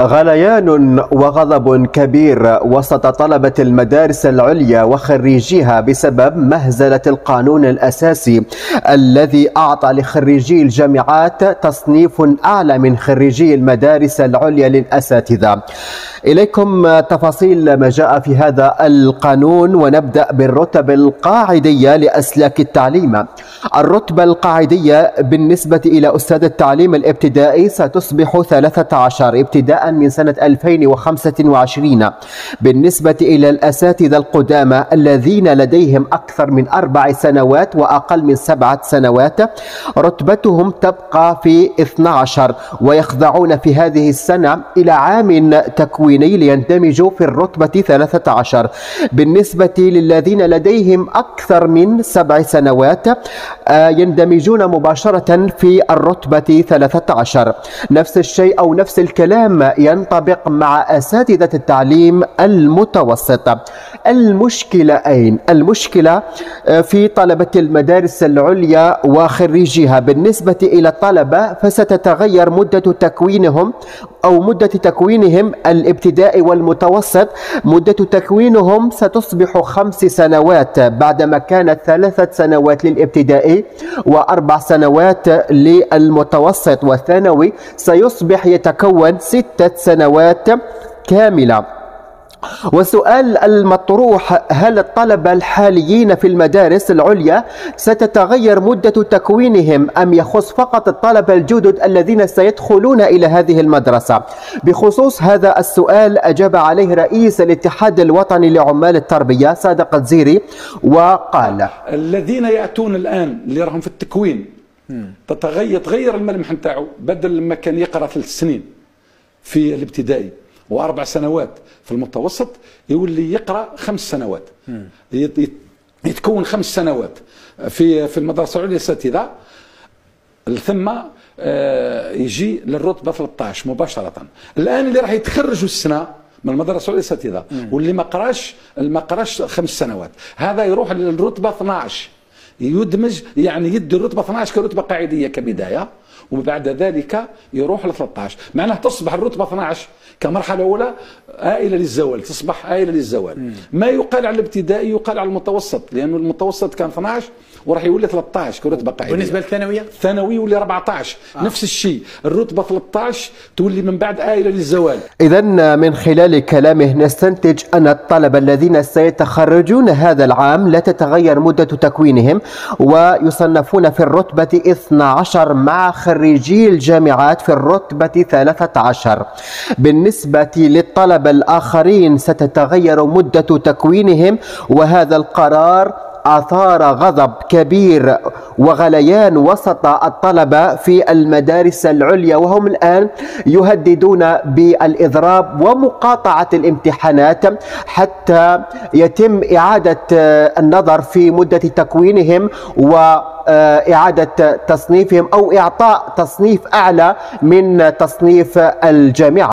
غليان وغضب كبير وسط طلبة المدارس العليا وخريجيها بسبب مهزلة القانون الأساسي الذي أعطى لخريجي الجامعات تصنيف أعلى من خريجي المدارس العليا للأساتذة. إليكم تفاصيل ما جاء في هذا القانون، ونبدأ بالرتب القاعدية لأسلاك التعليم. الرتبة القاعدية بالنسبة إلى أستاذ التعليم الابتدائي ستصبح 13 ابتداء من سنة 2025. بالنسبة إلى الأساتذة القدامى الذين لديهم أكثر من 4 سنوات وأقل من 7 سنوات رتبتهم تبقى في 12، ويخضعون في هذه السنة إلى عام تكويني ليندمجوا في الرتبة 13. بالنسبة للذين لديهم أكثر من 7 سنوات يندمجون مباشرة في الرتبة 13. نفس الشيء أو نفس الكلام ينطبق مع أساتذة التعليم المتوسط. المشكلة أين؟ المشكلة في طلبة المدارس العليا وخريجيها. بالنسبة إلى الطلبة فستتغير مدة تكوينهم أو مدة تكوينهم الابتدائي والمتوسط. مدة تكوينهم ستصبح 5 سنوات بعدما كانت 3 سنوات للابتدائي و4 سنوات للمتوسط، والثانوي سيصبح يتكون 6 سنوات كاملة. والسؤال المطروح: هل الطلبة الحاليين في المدارس العليا ستتغير مدة تكوينهم أم يخص فقط الطلبة الجدد الذين سيدخلون إلى هذه المدرسة؟ بخصوص هذا السؤال أجاب عليه رئيس الاتحاد الوطني لعمال التربية صادق الزيري وقال: الذين يأتون الآن اللي راهم في التكوين تغير الملمح نتاعو، بدل ما كان يقرأ 3 سنين في الابتدائي و4 سنوات في المتوسط يولي يقرأ 5 سنوات، يتكون 5 سنوات في المدرسة العليا الأساتذة، ثم يجي للرتبة 13 مباشرة. الآن اللي راح يتخرجوا السنة من المدرسة العليا الأساتذة واللي ما قراش 5 سنوات، هذا يروح للرتبة 12، يدمج يعني يدي الرتبة 12 كرتبة قاعدية كبداية، وبعد ذلك يروح ل 13. معناه تصبح الرتبة 12 كمرحلة أولى آئلة للزوال، تصبح آئلة للزوال. ما يقال على الابتدائي يقال على المتوسط، لأنه المتوسط كان 12 وراح يولي 13 كرتبة قاعدية. بالنسبة للثانوية؟ الثانوي يولي 14. نفس الشيء، الرتبة 13 تولي من بعد آئلة للزوال. إذن من خلال كلامه نستنتج أن الطلبة الذين سيتخرجون هذا العام لا تتغير مدة تكوينهم ويصنفون في الرتبة 12 مع خريجي الجامعات في الرتبة 13. بالنسبة للطلبة الآخرين ستتغير مدة تكوينهم، وهذا القرار أثار غضب كبير وغليان وسط الطلبة في المدارس العليا، وهم الآن يهددون بالإضراب ومقاطعة الامتحانات حتى يتم إعادة النظر في مدة تكوينهم وإعادة تصنيفهم أو إعطاء تصنيف أعلى من تصنيف الجامعة.